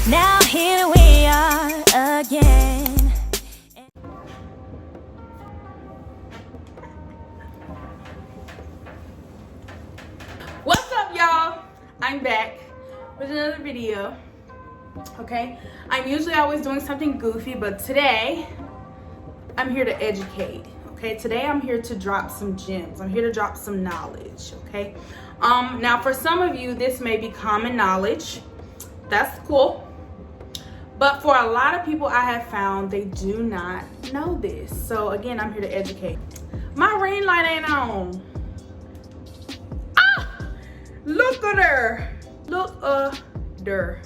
Now here we are again. What's up, y'all? I'm back with another video. Okay, I'm usually always doing something goofy, but today I'm here to educate. Okay, today I'm here to drop some gems. I'm here to drop some knowledge. Okay, now for some of you this may be common knowledge. That's cool, but for a lot of people I have found they do not know this. So again, I'm here to educate. My ring light ain't on. Look at her. Look at her.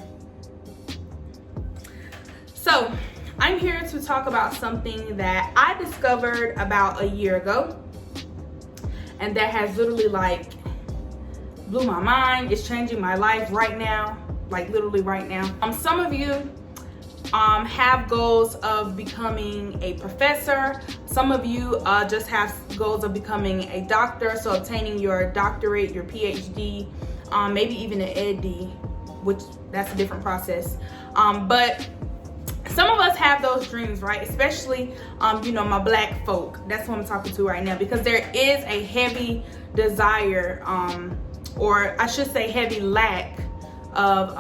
So, I'm here to talk about something that I discovered about a year ago. And that has literally like blew my mind. It's changing my life right now. Like literally right now. Some of you have goals of becoming a professor. Some of you just have goals of becoming a doctor, so obtaining your doctorate, your PhD, maybe even an ED, which that's a different process. But some of us have those dreams, right? Especially, you know, my black folk. That's what I'm talking to right now, because there is a heavy desire, or I should say heavy lack of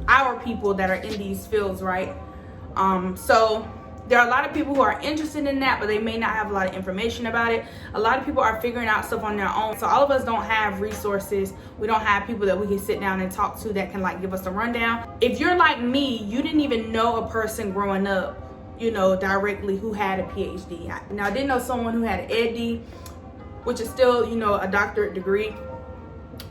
our people that are in these fields, right? So there are a lot of people who are interested in that, but they may not have a lot of information about it. A lot of people are figuring out stuff on their own. So all of us don't have resources. We don't have people that we can sit down and talk to that can like give us a rundown. If you're like me, you didn't even know a person growing up, you know, directly who had a PhD. Now I did know someone who had an ED, which is still, you know, a doctorate degree.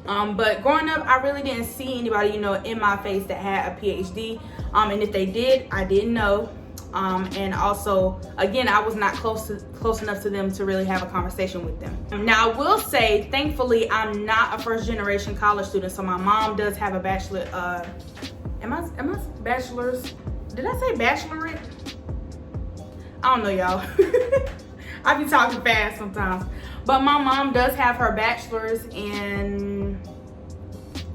But growing up, I really didn't see anybody, you know, in my face that had a PhD. And if they did, I didn't know. And also, again, I was not close enough to them to really have a conversation with them. Now, I will say, thankfully, I'm not a first generation college student. So my mom does have a bachelor. Am I bachelor's? Did I say bachelorette? I don't know, y'all. I be talking fast sometimes. But my mom does have her bachelor's in,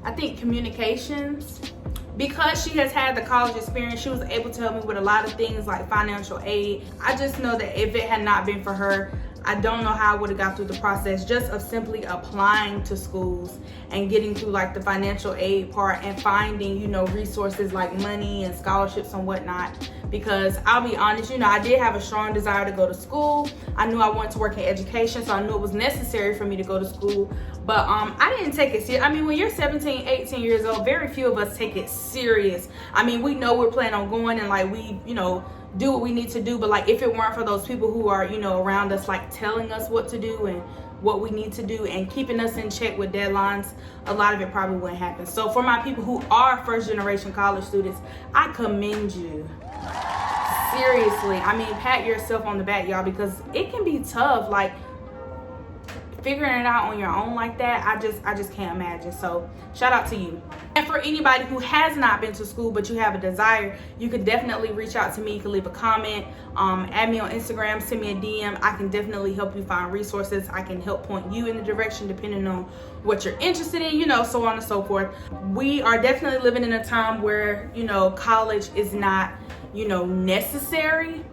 I think, communications. Because she has had the college experience, she was able to help me with a lot of things like financial aid. I just know that if it had not been for her, I don't know how I would have got through the process just of simply applying to schools and getting through like the financial aid part and finding, you know, resources like money and scholarships and whatnot. Because I'll be honest, you know, I did have a strong desire to go to school. I knew I wanted to work in education, so I knew it was necessary for me to go to school. But I didn't take it serious. I mean, when you're 17, 18 years old, very few of us take it serious. I mean, we know we're planning on going and like we, you know, do what we need to do. But like if it weren't for those people who are, you know, around us, like telling us what to do and what we need to do and keeping us in check with deadlines, a lot of it probably wouldn't happen. So for my people who are first generation college students, I commend you. Seriously, I mean, pat yourself on the back, y'all, because it can be tough, like figuring it out on your own like that. I just can't imagine. So shout out to you. And for anybody who has not been to school but you have a desire, you could definitely reach out to me. You can leave a comment, add me on Instagram, send me a DM. I can definitely help you find resources. I can help point you in the direction depending on what you're interested in, you know, so on and so forth. We are definitely living in a time where, you know, college is not, you know, necessary.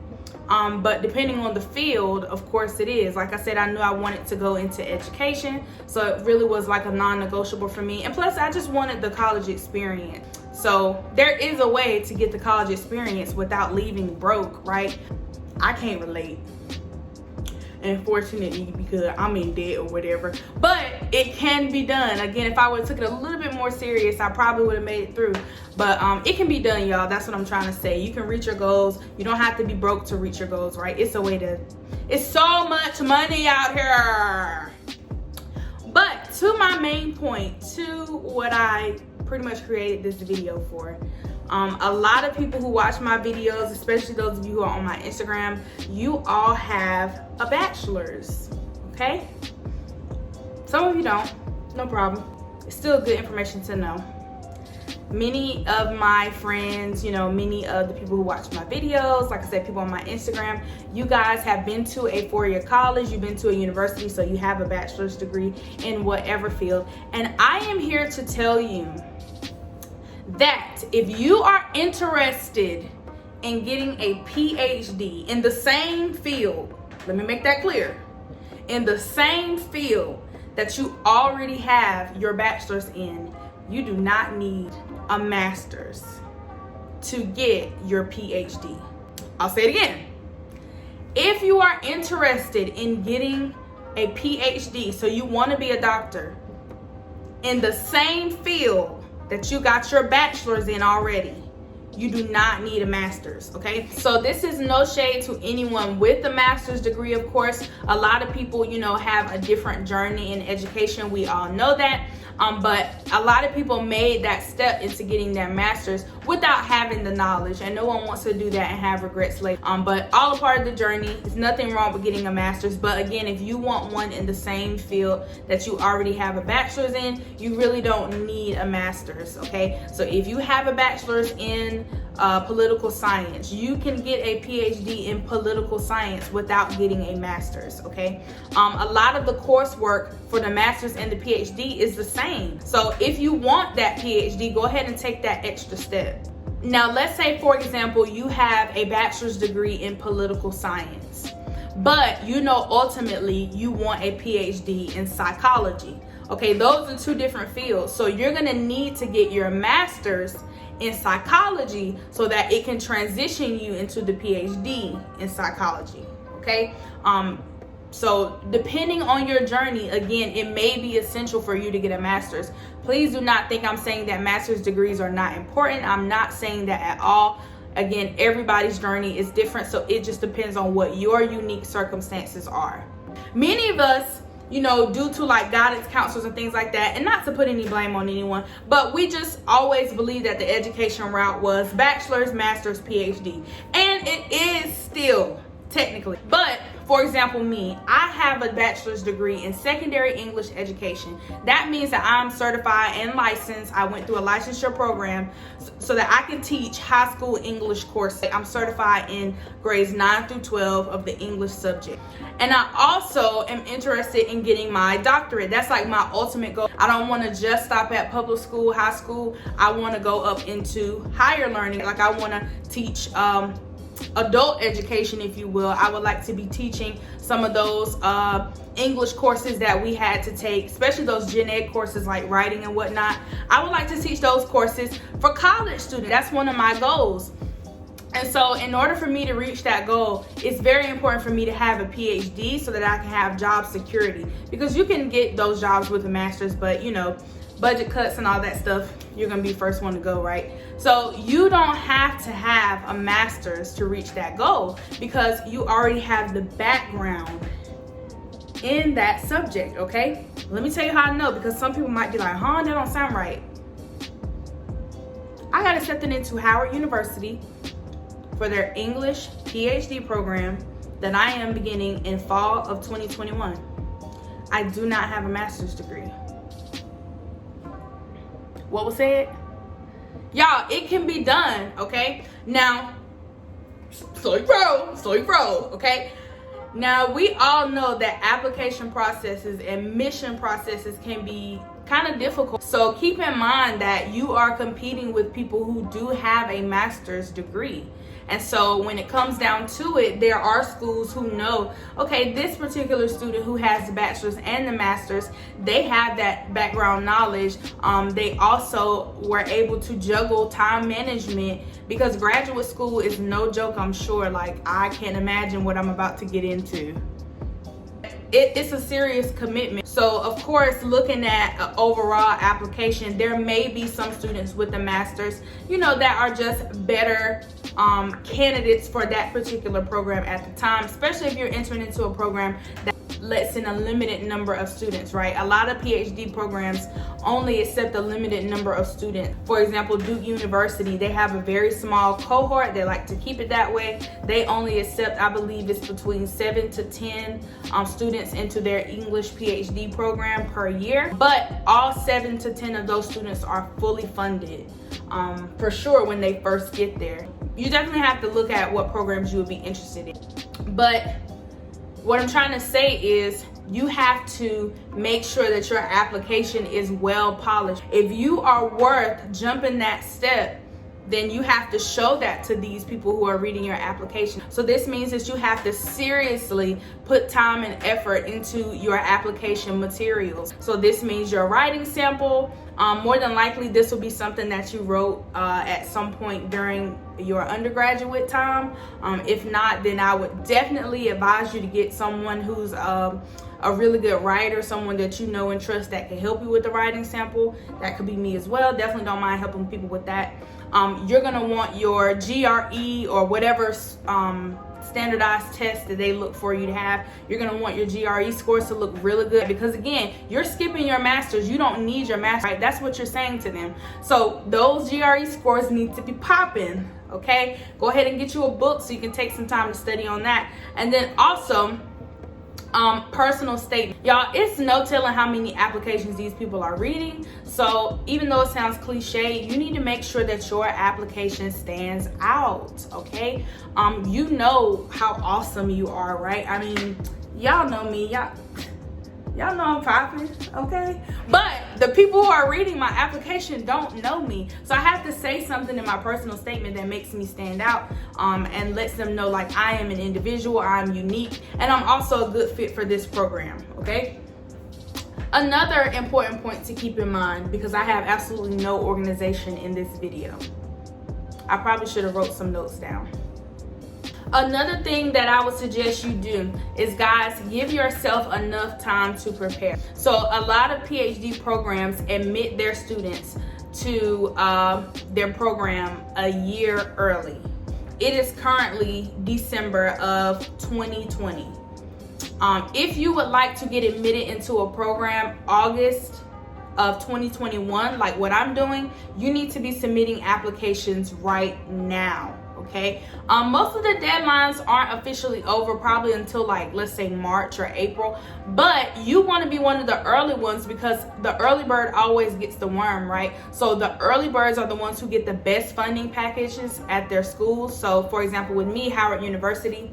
But depending on the field, of course it is. Like I said, I knew I wanted to go into education, so it really was like a non-negotiable for me. And plus, I just wanted the college experience. So there is a way to get the college experience without leaving broke, right? I can't relate, unfortunately, because I'm in debt or whatever, but it can be done. Again, if I would have took it a little bit more serious, I probably would have made it through. But it can be done, y'all. That's what I'm trying to say. You can reach your goals. You don't have to be broke to reach your goals, right? It's a way to, it's so much money out here. But to my main point, to what I pretty much created this video for, a lot of people who watch my videos, especially those of you who are on my Instagram, you all have a bachelor's, okay? Some of you don't, no problem. It's still good information to know. Many of my friends, you know, many of the people who watch my videos, like I said, people on my Instagram, you guys have been to a four-year college, you've been to a university, so you have a bachelor's degree in whatever field. And I am here to tell you that if you are interested in getting a PhD in the same field, let me make that clear, in the same field that you already have your bachelor's in, you do not need a master's to get your PhD. I'll say it again. If you are interested in getting a PhD, so you want to be a doctor, in the same field that you got your bachelor's in already, you do not need a master's, okay? So this is no shade to anyone with a master's degree, of course. A lot of people, have a different journey in education. We all know that. But a lot of people made that step into getting their master's without having the knowledge, and no one wants to do that and have regrets later. But all a part of the journey. There's nothing wrong with getting a master's, but again, if you want one in the same field that you already have a bachelor's in, you really don't need a master's, okay? So if you have a bachelor's in political science, you can get a PhD in political science without getting a master's, okay? A lot of the coursework for the master's and the PhD is the same. So if you want that PhD, go ahead and take that extra step. Now, let's say, for example, you have a bachelor's degree in political science, but ultimately you want a PhD in psychology. Okay, those are two different fields. So you're gonna need to get your master's in psychology so that it can transition you into the PhD in psychology, okay? So depending on your journey, again, it may be essential for you to get a master's. Please do not think I'm saying that master's degrees are not important. I'm not saying that at all. Again, everybody's journey is different, so it just depends on what your unique circumstances are. Many of us, due to like guidance counselors and things like that, and not to put any blame on anyone, but we just always believe that the education route was bachelor's, master's, PhD. And it is still technically. But for example, me, I have a bachelor's degree in secondary English education. That means that I'm certified and licensed. I went through a licensure program so that I can teach high school English courses. I'm certified in grades 9 through 12 of the English subject. And I also am interested in getting my doctorate. That's like my ultimate goal. I don't want to just stop at public school, high school. I want to go up into higher learning. Like I want to teach adult education, if you will. I would like to be teaching some of those English courses that we had to take, especially those gen ed courses like writing and whatnot. I would like to teach those courses for college students. That's one of my goals. And so in order for me to reach that goal, it's very important for me to have a PhD so that I can have job security, because you can get those jobs with a master's, but budget cuts and all that stuff, you're gonna be first one to go, right? So you don't have to have a master's to reach that goal, because you already have the background in that subject, okay? Let me tell you how I know, because some people might be like, that don't sound right. I got accepted into Howard University for their English PhD program that I am beginning in fall of 2021. I do not have a master's degree. What was said? Y'all, it can be done, okay? Now, slow your roll, okay? Now, we all know that application processes and admission processes can be kind of difficult. So keep in mind that you are competing with people who do have a master's degree. And so when it comes down to it, there are schools who know, okay, this particular student who has the bachelor's and the master's, they have that background knowledge. They also were able to juggle time management, because graduate school is no joke, I'm sure. Like, I can't imagine what I'm about to get into. It's a serious commitment. So of course, looking at an overall application, there may be some students with a master's, that are just better candidates for that particular program at the time, especially if you're entering into a program that lets in a limited number of students, right? A lot of PhD programs only accept a limited number of students. For example, Duke University, they have a very small cohort. They like to keep it that way. They only accept, I believe it's between 7 to 10 students into their English PhD program per year. But all 7 to 10 of those students are fully funded, for sure, when they first get there. You definitely have to look at what programs you would be interested in. But what I'm trying to say is, you have to make sure that your application is well polished. If you are worth jumping that step, then you have to show that to these people who are reading your application. So this means that you have to seriously put time and effort into your application materials. So this means your writing sample. More than likely, this will be something that you wrote at some point during your undergraduate time. If not, then I would definitely advise you to get someone who's a really good writer, someone that you know and trust that can help you with the writing sample. That could be me as well. Definitely don't mind helping people with that. You're gonna want your GRE or whatever standardized test that they look for you to have. You're gonna want your GRE scores to look really good, because again, you're skipping your master's. You don't need your master's, right? That's what you're saying to them. So those GRE scores need to be popping, okay? Go ahead and get you a book so you can take some time to study on that. And then also, personal statement. Y'all, it's no telling how many applications these people are reading. So even though it sounds cliche, you need to make sure that your application stands out, okay? You know how awesome you are, right? I mean, y'all know me. Y'all know I'm popping, okay? But the people who are reading my application don't know me. So I have to say something in my personal statement that makes me stand out and lets them know, like, I am an individual, I'm unique, and I'm also a good fit for this program, okay? Another important point to keep in mind, because I have absolutely no organization in this video. I probably should have wrote some notes down. Another thing that I would suggest you do is, guys, give yourself enough time to prepare. So a lot of PhD programs admit their students to their program a year early. It is currently December of 2020. If you would like to get admitted into a program August of 2021, like what I'm doing, you need to be submitting applications right now. Okay, most of the deadlines aren't officially over, probably until, like, let's say March or April, but you want to be one of the early ones, because the early bird always gets the worm, right? So the early birds are the ones who get the best funding packages at their schools. So for example, with me, Howard University,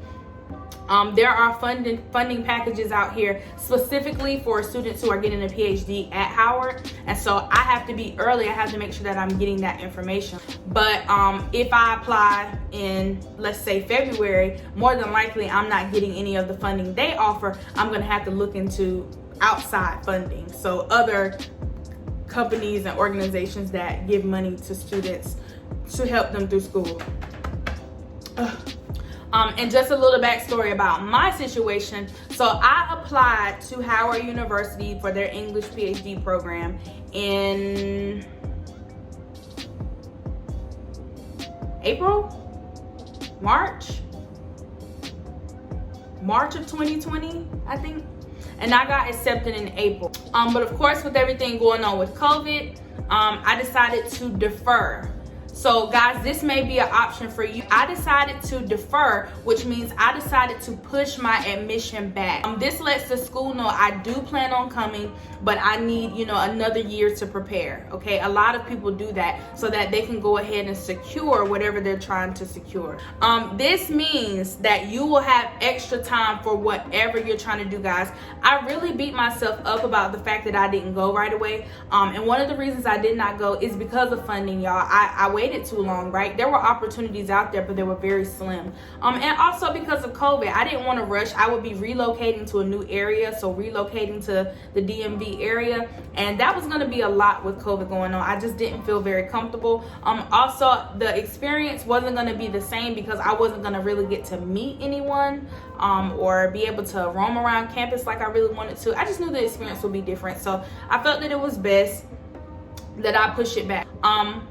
there are funding packages out here specifically for students who are getting a PhD at Howard, and so I have to be early. I have to make sure that I'm getting that information. But if I apply in, let's say, February, more than likely I'm not getting any of the funding they offer. I'm going to have to look into outside funding, so other companies and organizations that give money to students to help them through school. And just a little backstory about my situation. So I applied to Howard University for their English PhD program in March of 2020, I think. And I got accepted in April. But of course, with everything going on with COVID, I decided to defer. So guys, this may be an option for you. I decided to defer, which means I decided to push my admission back. This lets the school know I do plan on coming, but I need, another year to prepare, okay? A lot of people do that so that they can go ahead and secure whatever they're trying to secure. This means that you will have extra time for whatever you're trying to do, guys. I really beat myself up about the fact that I didn't go right away. And one of the reasons I did not go is because of funding, y'all. I waited too long, right? There were opportunities out there, but they were very slim. And also because of COVID, I didn't want to rush. I would be relocating to a new area, so relocating to the DMV area, and that was going to be a lot with COVID going on. I just didn't feel very comfortable. Also, the experience wasn't going to be the same because I wasn't going to really get to meet anyone or be able to roam around campus like I really wanted to. I just knew the experience would be different, so I felt that it was best that I push it back.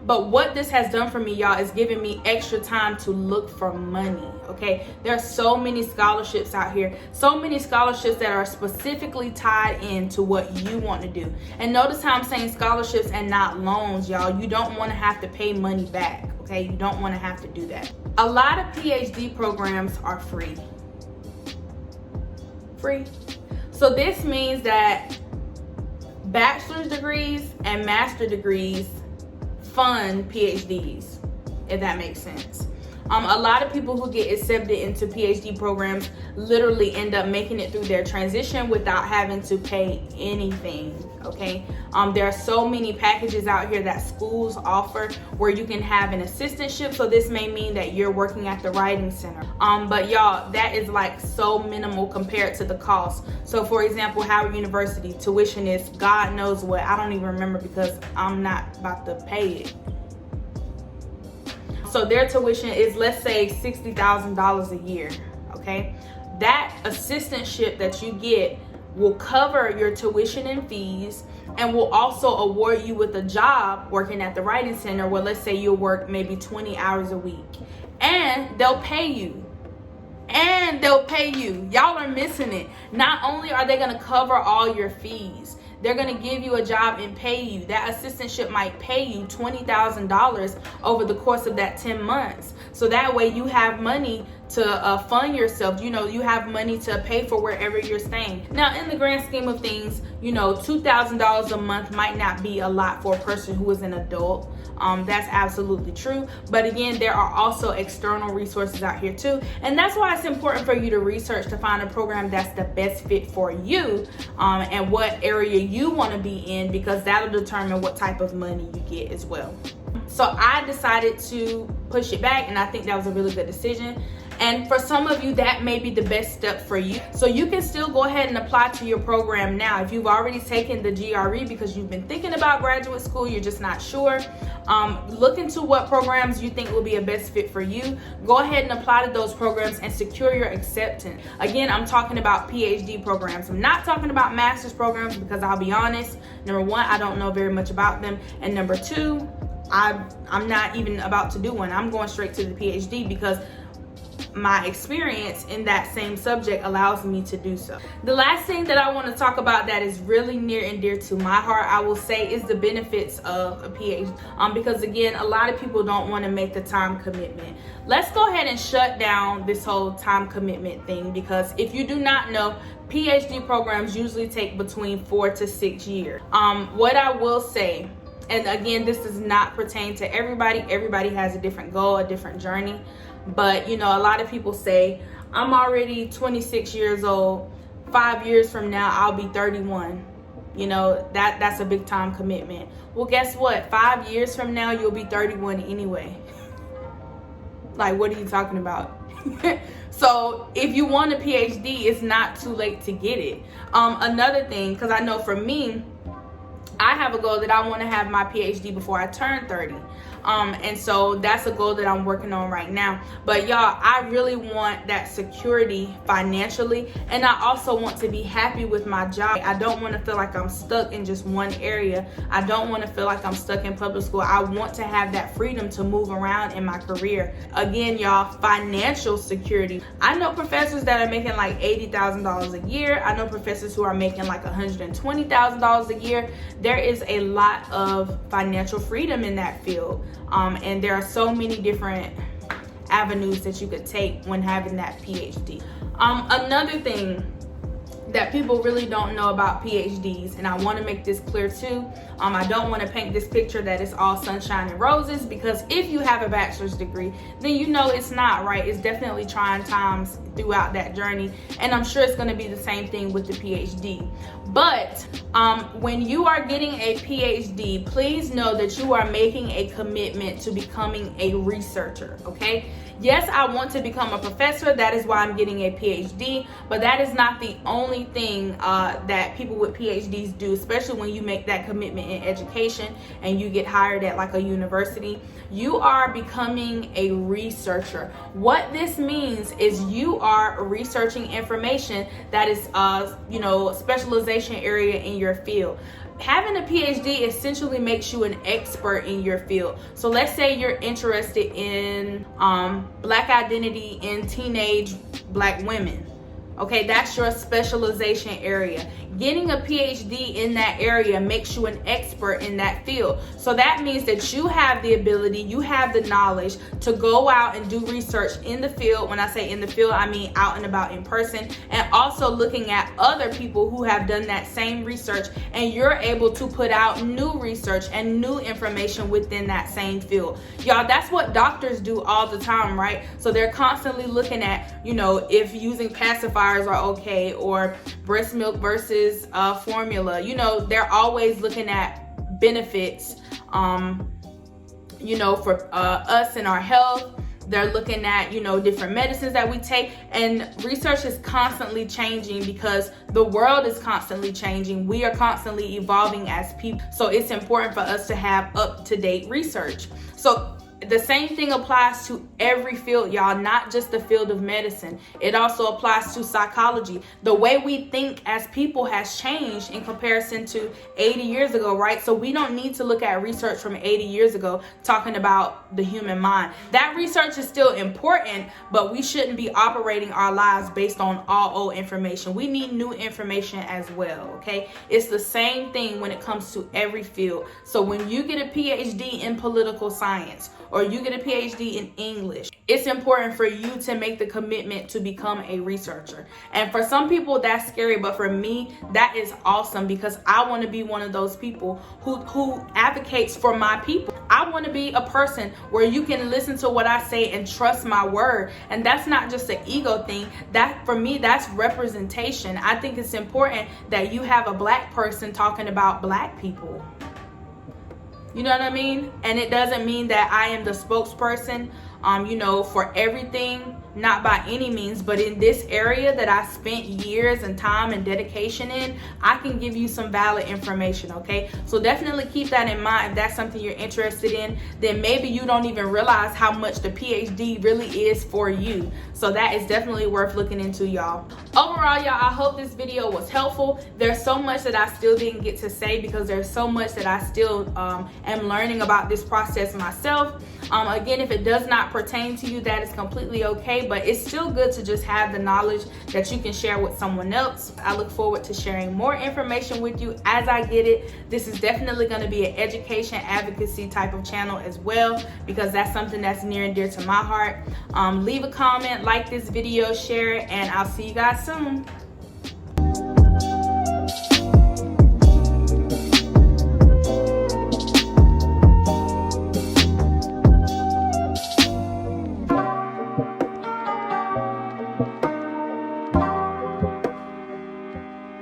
But what this has done for me, y'all, is giving me extra time to look for money, okay? There are so many scholarships out here, so many scholarships that are specifically tied into what you want to do. And notice how I'm saying scholarships and not loans, y'all. You don't want to have to pay money back, okay? You don't want to have to do that. A lot of PhD programs are free. So this means that bachelor's degrees and master degrees fund PhDs, if that makes sense. A lot of people who get accepted into PhD programs literally end up making it through their transition without having to pay anything, okay? There are so many packages out here that schools offer where you can have an assistantship. So this may mean that you're working at the writing center. But y'all, that is like so minimal compared to the cost. So for example, Howard University tuition is God knows what. I don't even remember because I'm not about to pay it. So their tuition is, let's say, $60,000 a year, okay? That assistantship that you get will cover your tuition and fees and will also award you with a job working at the writing center where, let's say, you'll work maybe 20 hours a week. And they'll pay you. Y'all are missing it. Not only are they gonna cover all your fees, they're going to give you a job and pay you. That assistantship might pay you $20,000 over the course of that 10 months. So that way you have money to fund yourself. You know, you have money to pay for wherever you're staying. Now, in the grand scheme of things, you know, $2,000 a month might not be a lot for a person who is an adult. That's absolutely true. But again, there are also external resources out here too. And that's why it's important for you to research to find a program that's the best fit for you, and what area you want to be in, because that'll determine what type of money you get as well. So I decided to push it back, and I think that was a really good decision. And for some of you, that may be the best step for you. So you can still go ahead and apply to your program now. If you've already taken the GRE because you've been thinking about graduate school, you're just not sure, look into what programs you think will be a best fit for you. Go ahead and apply to those programs and secure your acceptance. Again, I'm talking about PhD programs. I'm not talking about master's programs because I'll be honest, number one, I don't know very much about them. And number two, I'm not even about to do one. I'm going straight to the PhD because my experience in that same subject allows me to do so. The last thing that I want to talk about that is really near and dear to my heart, I will say, is the benefits of a PhD. Because again, a lot of people don't want to make the time commitment. Let's go ahead and shut down this whole time commitment thing, because if you do not know, PhD programs usually take between 4 to 6 years. What I will say, and again, this does not pertain to everybody. Everybody has a different goal, a different journey. But, you know, a lot of people say, I'm already 26 years old. 5 years from now, I'll be 31. You know, that's a big time commitment. Well, guess what? 5 years from now, you'll be 31 anyway. Like, what are you talking about? So if you want a PhD, it's not too late to get it. Another thing, because I know for me, I have a goal that I want to have my PhD before I turn 30. And so that's a goal that I'm working on right now. But y'all, I really want that security financially, and I also want to be happy with my job. I don't want to feel like I'm stuck in just one area. I don't want to feel like I'm stuck in public school. I want to have that freedom to move around in my career. Again, y'all, financial security. I know professors that are making like $80,000 a year. I know professors who are making like $120,000 a year. There is a lot of financial freedom in that field. And there are so many different avenues that you could take when having that PhD. Another thing that people really don't know about PhDs, and I want to make this clear too, I don't want to paint this picture that it's all sunshine and roses, because if you have a bachelor's degree, then you know it's not, right? It's definitely trying times throughout that journey, and I'm sure it's going to be the same thing with the PhD. But when you are getting a PhD, please know that you are making a commitment to becoming a researcher, okay? Yes, I want to become a professor. That is why I'm getting a PhD, but that is not the only thing that people with PhDs do, especially when you make that commitment in education and you get hired at like a university. You are becoming a researcher. What this means is you are researching information that is, specialization area in your field. Having a PhD essentially makes you an expert in your field. So let's say you're interested in Black identity in teenage Black women. Okay, that's your specialization area. Getting a PhD in that area makes you an expert in that field. So that means that you have the ability, you have the knowledge to go out and do research in the field. When I say in the field, I mean out and about in person, and also looking at other people who have done that same research, and you're able to put out new research and new information within that same field. Y'all, that's what doctors do all the time, right? So they're constantly looking at, if using pacifiers are okay, or breast milk versus formula. They're always looking at benefits, for us and our health. They're looking at, different medicines that we take, and research is constantly changing because the world is constantly changing. We are constantly evolving as people. So it's important for us to have up-to-date research. So the same thing applies to every field, y'all, not just the field of medicine. It also applies to psychology. The way we think as people has changed in comparison to 80 years ago, right? So we don't need to look at research from 80 years ago talking about the human mind. That research is still important, but we shouldn't be operating our lives based on all old information. We need new information as well, okay? It's the same thing when it comes to every field. So when you get a PhD in political science, or you get a PhD in English, it's important for you to make the commitment to become a researcher. And for some people, that's scary, but for me, that is awesome, because I want to be one of those people who advocates for my people. I want to be a person where you can listen to what I say and trust my word. And that's not just an ego thing. That, for me, that's representation. I think it's important that you have a Black person talking about Black people. You know what I mean? And it doesn't mean that I am the spokesperson, for everything, not by any means, but in this area that I spent years and time and dedication in, I can give you some valid information, okay? So definitely keep that in mind. If that's something you're interested in, then maybe you don't even realize how much the PhD really is for you. So that is definitely worth looking into, y'all. Overall, y'all, I hope this video was helpful. There's so much that I still didn't get to say because there's so much that I still am learning about this process myself. Again, if it does not pertain to you, that is completely okay, but it's still good to just have the knowledge that you can share with someone else. I look forward to sharing more information with you as I get it. This is definitely going to be an education advocacy type of channel as well, because that's something that's near and dear to my heart. Leave a comment, like this video, share it, and I'll see you guys soon.